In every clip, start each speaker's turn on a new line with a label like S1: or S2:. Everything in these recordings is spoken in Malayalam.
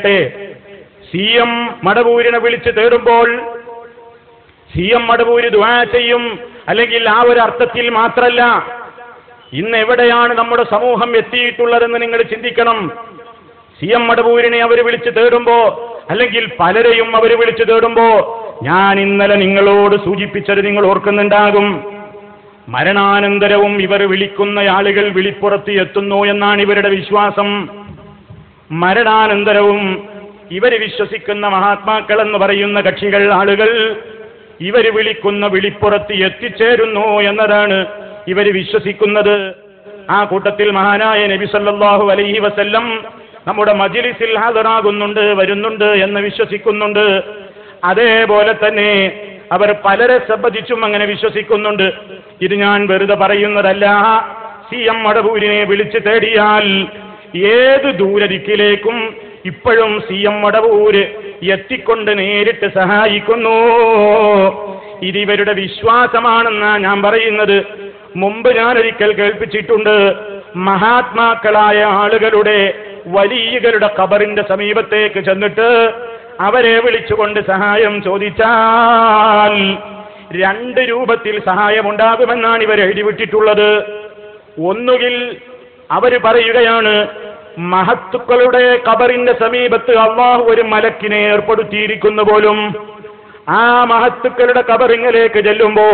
S1: പറയട്ടെ, CM മടവൂരിനെ വിളിച്ച് തേടുമ്പോൾ CM മടവൂര് ദുആ ചെയ്യും, അല്ലെങ്കിൽ ആ ഒരു അർത്ഥത്തിൽ മാത്രല്ല. ഇന്ന് എവിടെയാണ് നമ്മുടെ സമൂഹം എത്തിയിട്ടുള്ളതെന്ന് നിങ്ങൾ ചിന്തിക്കണം. CM മടവൂരിനെ അവർ വിളിച്ച് തേടുമ്പോ, അല്ലെങ്കിൽ പലരെയും അവർ വിളിച്ചു തേടുമ്പോ, ഞാൻ ഇന്നലെ നിങ്ങളോട് സൂചിപ്പിച്ചത് നിങ്ങൾ ഓർക്കുന്നുണ്ടാകും. മരണാനന്തരവും ഇവർ വിളിക്കുന്ന ആളുകൾ വിളിപ്പുറത്ത് എത്തുന്നു എന്നാണ് ഇവരുടെ വിശ്വാസം. മരണാനന്തരവും ഇവർ വിശ്വസിക്കുന്ന മഹാത്മാക്കൾ എന്ന് പറയുന്ന കക്ഷികൾ, ആളുകൾ, ഇവർ വിളിക്കുന്ന വിളിപ്പുറത്ത് എത്തിച്ചേരുന്നു എന്നതാണ് ഇവർ വിശ്വസിക്കുന്നത്. ആ കൂട്ടത്തിൽ മഹാനായ നബി സല്ലല്ലാഹു അലൈഹി വസല്ലം നമ്മുടെ മജ്ലിസിൽ ഹാജറാകുന്നുണ്ട്, വരുന്നുണ്ട് എന്ന് വിശ്വസിക്കുന്നുണ്ട്. അതേപോലെ തന്നെ അവർ പലരെ സംബന്ധിച്ചും അങ്ങനെ വിശ്വസിക്കുന്നുണ്ട്. ഇത് ഞാൻ വെറുതെ പറയുന്നതല്ല. CM മടവൂരിനെ വിളിച്ചു തേടിയാൽ ഏത് ദൂരദിക്കിലേക്കും ഇപ്പോഴും CM മടവൂര് എത്തിക്കൊണ്ട് നേരിട്ട് സഹായിക്കുന്നു. ഇതിവരുടെ വിശ്വാസമാണെന്നാണ് ഞാൻ പറയുന്നത്. മുമ്പ് ഞാൻ ഒരിക്കൽ കേൾപ്പിച്ചിട്ടുണ്ട്, മഹാത്മാക്കളായ ആളുകളുടെ, വലിയകളുടെ ഖബറിന്റെ സമീപത്തേക്ക് ചെന്നിട്ട് അവരെ വിളിച്ചുകൊണ്ട് സഹായം ചോദിച്ചാൽ 2 രൂപത്തിൽ സഹായമുണ്ടാകുമെന്നാണ് ഇവർ എഴുതിവിട്ടിട്ടുള്ളത്. ഒന്നുകിൽ അവർ പറയുകയാണ്, മഹത്തുക്കളുടെ ഖബറിന്റെ സമീപത്ത് അള്ളാഹു ഒരു മലക്കിനെ ഏർപ്പെടുത്തിയിരിക്കുന്നു പോലും, ആ മഹത്തുക്കളുടെ ഖബറിലേക്ക് ചെല്ലുമ്പോ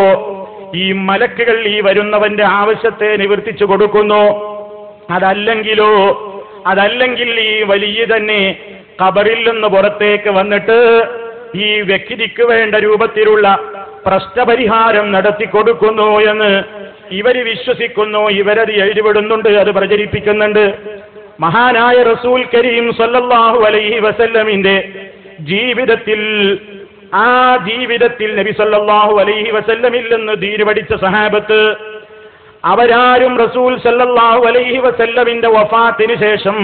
S1: ഈ മലക്കുകൾ ഈ വരുന്നവന്റെ ആവശ്യത്തെ നിവർത്തിച്ചു കൊടുക്കുന്നു. അതല്ലെങ്കിൽ ഈ വലിയ തന്നെ ഖബറിൽ നിന്ന് പുറത്തേക്ക് വന്നിട്ട് ഈ വ്യക്തിക്ക് വേണ്ട രൂപത്തിലുള്ള പ്രശ്നപരിഹാരം നടത്തി കൊടുക്കുന്നു എന്ന് ഇവര് വിശ്വസിക്കുന്നു. ഇവരത് എഴുതിവിടുന്നുണ്ട്, അത് പ്രചരിപ്പിക്കുന്നുണ്ട്. മഹാനായ റസൂൽ കരീം സല്ലല്ലാഹു അലൈഹി വസല്ലമിന്റെ ജീവിതത്തിൽ, ആ ജീവിതത്തിൽ നബി സല്ലല്ലാഹു അലൈഹി വസല്ലമിൽ നിന്ന് ദീൻ പഠിച്ച സഹാബത്ത്, അവരാരും റസൂൽ സല്ലല്ലാഹു അലൈഹി വസല്ലമിന്റെ വഫാത്തിന് ശേഷം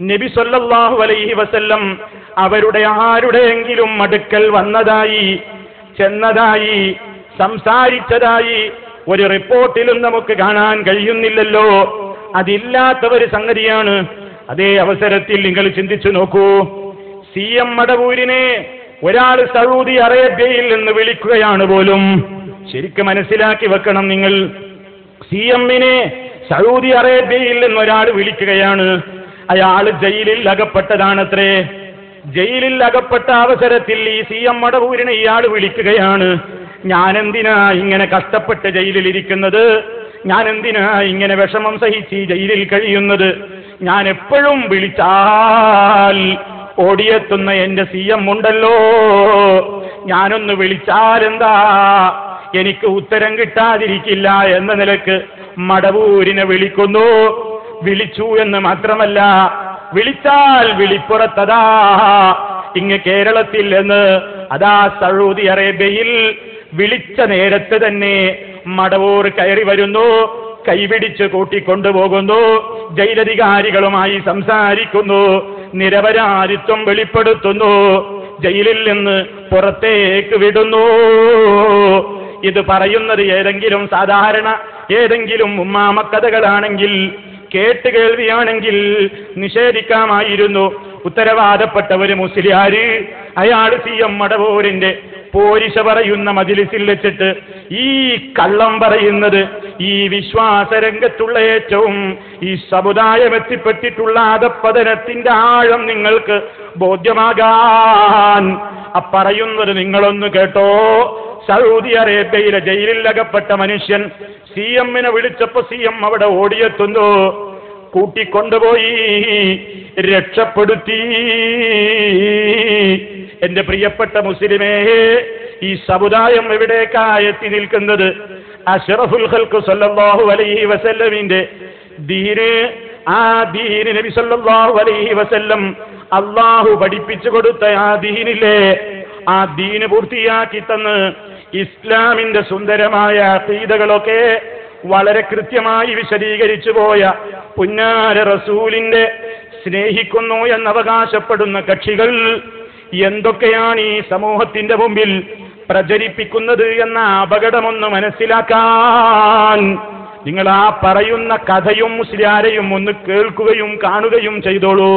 S1: നബി സല്ലല്ലാഹു അലൈഹി വസല്ലം അവരുടെ ആരുടെയെങ്കിലും അടുക്കൽ വന്നതായി, ചെന്നതായി, സംസാരിച്ചതായി ഒരു റിപ്പോർട്ടിലും നമുക്ക് കാണാൻ കഴിയുന്നില്ലല്ലോ. അതില്ലാത്ത ഒരു സംഗതിയാണ്. അതേ അവസരത്തിൽ നിങ്ങൾ ചിന്തിച്ചു നോക്കൂ, CM മടവൂരിനെ ഒരാൾ സൗദി അറേബ്യയിൽ നിന്ന് വിളിക്കുകയാണ് പോലും. ശരിക്കും മനസ്സിലാക്കി വെക്കണം നിങ്ങൾ. CMനെ സൗദി അറേബ്യയിൽ നിന്ന് ഒരാൾ വിളിക്കുകയാണ്. അയാൾ ജയിലിൽ അകപ്പെട്ടതാണത്രേ. ജയിലിൽ അകപ്പെട്ട അവസരത്തിൽ ഈ CM മടവൂരിനെ ഇയാൾ വിളിക്കുകയാണ്. ഞാനെന്തിനാ ഇങ്ങനെ കഷ്ടപ്പെട്ട് ജയിലിലിരിക്കുന്നത്? ഞാനെന്തിനാ ഇങ്ങനെ വിഷമം സഹിച്ച് ജയിലിൽ കഴിയുന്നത്? ഞാൻ എപ്പോഴും വിളിച്ചാൽ ഓടിയെത്തുന്ന എന്റെ CM ഉണ്ടല്ലോ, ഞാനൊന്ന് വിളിച്ചാലെന്താ, എനിക്ക് ഉത്തരം കിട്ടാതിരിക്കില്ല എന്ന നിലക്ക് മടവൂരിനെ വിളിക്കുന്നു. വിളിച്ചു എന്ന് മാത്രമല്ല, വിളിച്ചാൽ വിളിപ്പുറത്തതാ ഇങ്ങ് കേരളത്തിൽ എന്ന്, അതാ സൗദി അറേബ്യയിൽ വിളിച്ച നേരത്ത് തന്നെ മടവൂർ കയറി വരുന്നു, കൈപിടിച്ച് കൂട്ടിക്കൊണ്ടുപോകുന്നു, ജയിലധികാരികളുമായി സംസാരിക്കുന്നു, നിരപരാധിത്വം വെളിപ്പെടുത്തുന്നു, ജയിലിൽ നിന്ന് പുറത്തേക്ക് വിടുന്നു. ഇത് പറയുന്നത് ഏതെങ്കിലും സാധാരണ ഏതെങ്കിലും ഉമ്മാമക്കഥകളാണെങ്കിൽ, കേട്ടുകേൾവിയാണെങ്കിൽ നിഷേധിക്കാമായിരുന്നു. ഉത്തരവാദപ്പെട്ട ഒരു മുസ്ലിയാര്, അയാൾ CM മടവൂരിന്റെ പോരിശ പറയുന്ന മജ്ലിസിൽ വെച്ചിട്ട് ഈ കള്ളം പറയുന്നത്, ഈ വിശ്വാസരംഗത്തുള്ള ഏറ്റവും ഈ സമുദായം എത്തിപ്പെട്ടിട്ടുള്ള അധപ്പതനത്തിന്റെ ആഴം നിങ്ങൾക്ക് ബോധ്യമാകാൻ പറയുന്നത് നിങ്ങളൊന്ന് കേട്ടോ. സൗദി അറേബ്യയിലെ ജയിലിൽ അകപ്പെട്ട മനുഷ്യൻ CMനെ വിളിച്ചപ്പോ CM അവിടെ ഓടിയെത്തുന്നു, കൂട്ടിക്കൊണ്ടുപോയി രക്ഷപ്പെടുത്തി. എന്റെ പ്രിയപ്പെട്ട മുസ്ലിമേ, ഈ സമുദായം എവിടേക്കാ എത്തി നിൽക്കുന്നത്? അഷ്റഫുൽ ഖൽഖ് സല്ലല്ലാഹു അലൈഹി വസല്ലമിന്റെ ദീന്, ആ ദീന് നബി സല്ലല്ലാഹു അലൈഹി വസല്ലം അല്ലാഹു പഠിപ്പിച്ചു കൊടുത്ത ആ ദീനില്ലേ, ആ ദീന് പൂർത്തിയാക്കി തന്ന് ഇസ്ലാമിന്റെ സുന്ദരമായ അഖീദകളൊക്കെ വളരെ കൃത്യമായി വിശദീകരിച്ചു പോയ പുന്നാര റസൂലിന്റെ സ്നേഹിക്കുന്നു എന്നവകാശപ്പെടുന്ന കക്ഷികൾ എന്തൊക്കെയാണ് ഈ സമൂഹത്തിന്റെ മുമ്പിൽ പ്രചരിപ്പിക്കുന്നത് എന്ന അപകടമൊന്ന് മനസ്സിലാക്കാൻ നിങ്ങൾ ആ പറയുന്ന കഥയും മുസ്ലിയാരെയും ഒന്ന് കേൾക്കുകയും കാണുകയും ചെയ്തോളൂ.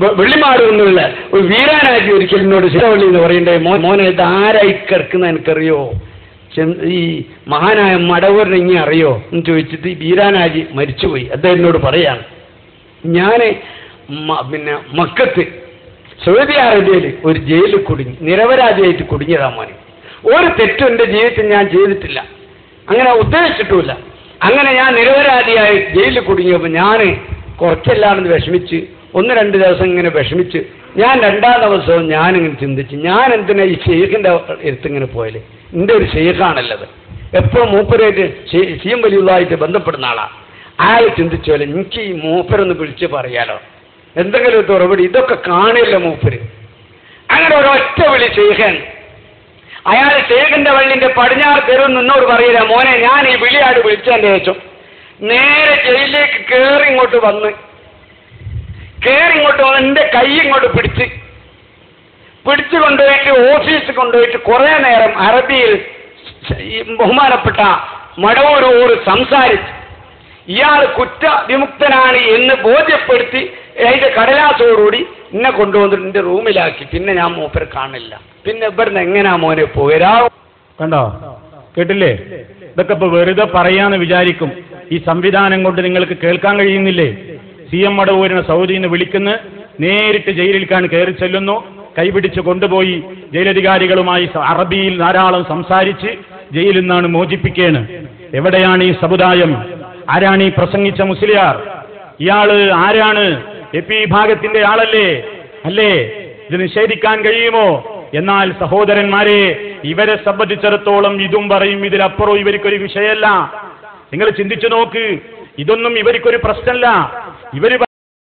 S2: വെള്ളിമാട് എന്നുള്ള ഒരു വീരാനാജി ഒരിക്കൽ എന്നോട് ശിവള്ളി എന്ന് പറയണ്ടേ, മോനെ ഇത് ആരായി കിടക്കുന്ന എനിക്കറിയോ, ഈ മഹാനായ മടവൂരിനെ ഇങ്ങനെ അറിയോ എന്ന് ചോദിച്ചിട്ട് ഈ വീരാനാജി മരിച്ചുപോയി. അദ്ദേഹം എന്നോട് പറയാണ്, ഞാൻ പിന്നെ മക്കത്ത് സൗദി അറേബ്യയിൽ ഒരു ജയിലിൽ കുടുങ്ങി, നിരപരാധിയായിട്ട് കുടുങ്ങിയതാ മോനെ. ഒരു തെറ്റും എൻ്റെ ജീവിതത്തിൽ ഞാൻ ചെയ്തിട്ടില്ല, അങ്ങനെ ഉദ്ദേശിച്ചിട്ടുമില്ല. അങ്ങനെ ഞാൻ നിരപരാധിയായി ജയിലിൽ കുടുങ്ങിയപ്പോൾ ഞാൻ കുറച്ചല്ലാണെന്ന് വിഷമിച്ച് 1-2 ദിവസം ഇങ്ങനെ വിഷമിച്ച് ഞാൻ 2-ാം ദിവസവും ഞാനിങ്ങനെ ചിന്തിച്ച്, ഞാൻ എന്തിനാ ഈ ഷെയ്ഖിൻ്റെ അടുത്തിങ്ങനെ പോയാൽ, എൻ്റെ ഒരു ഷെയ്ഖാണല്ലത്, എപ്പോഴും മൂപ്പരായിട്ട് സിഎം വലിയുള്ളതായിട്ട് ബന്ധപ്പെടുന്ന ആളാണ്. അയാൾ ചിന്തിച്ചു പോലെ എനിക്ക് ഈ മൂപ്പരൊന്ന് വിളിച്ച് പറയാലോ, എന്തെങ്കിലും ഒരു തുറപടി, ഇതൊക്കെ കാണില്ല മൂപ്പര്. അങ്ങനെ ഒരൊറ്റ വിളി ഷെയ്ഖൻ. അയാൾ ഷെയ്ഖിന്റെ വള്ളിന്റെ പടിഞ്ഞാറ് തെരുവ് നിന്നോട് പറയില്ല, മോനെ ഞാൻ ഈ വിളിയാട് വിളിച്ചതിന്റെ ശേഷം നേരെ ജയിലിലേക്ക് കയറി ഇങ്ങോട്ട് വന്ന് എൻ്റെ കൈ ഇങ്ങോട്ട് പിടിച്ച് കൊണ്ടുപോയിട്ട് ഓഫീസിൽ കൊണ്ടുപോയിട്ട് കുറേ നേരം അറബിയിൽ ബഹുമാനപ്പെട്ട മടവൂർ സംസാരിച്ച് ഇയാൾ കുറ്റവിമുക്തനാണ് എന്ന് ബോധ്യപ്പെടുത്തി അതിന്റെ കടലാസോടുകൂടി എന്നെ കൊണ്ടുവന്നിട്ട് എൻ്റെ റൂമിലാക്കി. പിന്നെ ഞാൻ മൂപ്പരെ കാണില്ല. പിന്നെ ഇവിടുന്ന് എങ്ങനെയാ മോനെ പോരാ?
S1: കണ്ടോ, കേട്ടില്ലേ? ഇതൊക്കെ ഇപ്പൊ വെറുതെ പറയാന്ന് വിചാരിക്കും. ഈ സംവിധാനം കൊണ്ട് നിങ്ങൾക്ക് കേൾക്കാൻ കഴിയുന്നില്ലേ? സിഎം മടവൂരിനെ സൗദിയിൽ നിന്ന് വിളിക്കുന്ന, നേരിട്ട് ജയിലിലേക്കാണ് കയറി ചെല്ലുന്നു, കൈപിടിച്ച് കൊണ്ടുപോയി ജയിലധികാരികളുമായി അറബിയിൽ ധാരാളം സംസാരിച്ച് ജയിലിൽ നിന്നാണ് മോചിപ്പിക്കുകയാണ്. എവിടെയാണ് ഈ സമുദായം? ആരാണ് ഈ പ്രസംഗിച്ച മുസ്ലിയാർ? ഇയാള് ആരാണ്? എപി വിഭാഗത്തിന്റെ ആളല്ലേ? അല്ലേ? ഇത് നിഷേധിക്കാൻ കഴിയുമോ? എന്നാൽ സഹോദരന്മാരെ, ഇവരെ സംബന്ധിച്ചിടത്തോളം ഇതും പറയും, ഇതിലപ്പുറം ഇവർക്കൊരു വിഷയമല്ല. നിങ്ങൾ ചിന്തിച്ചു നോക്ക്, ഇതൊന്നും ഇവർക്കൊരു പ്രശ്നമല്ല. ഇവർ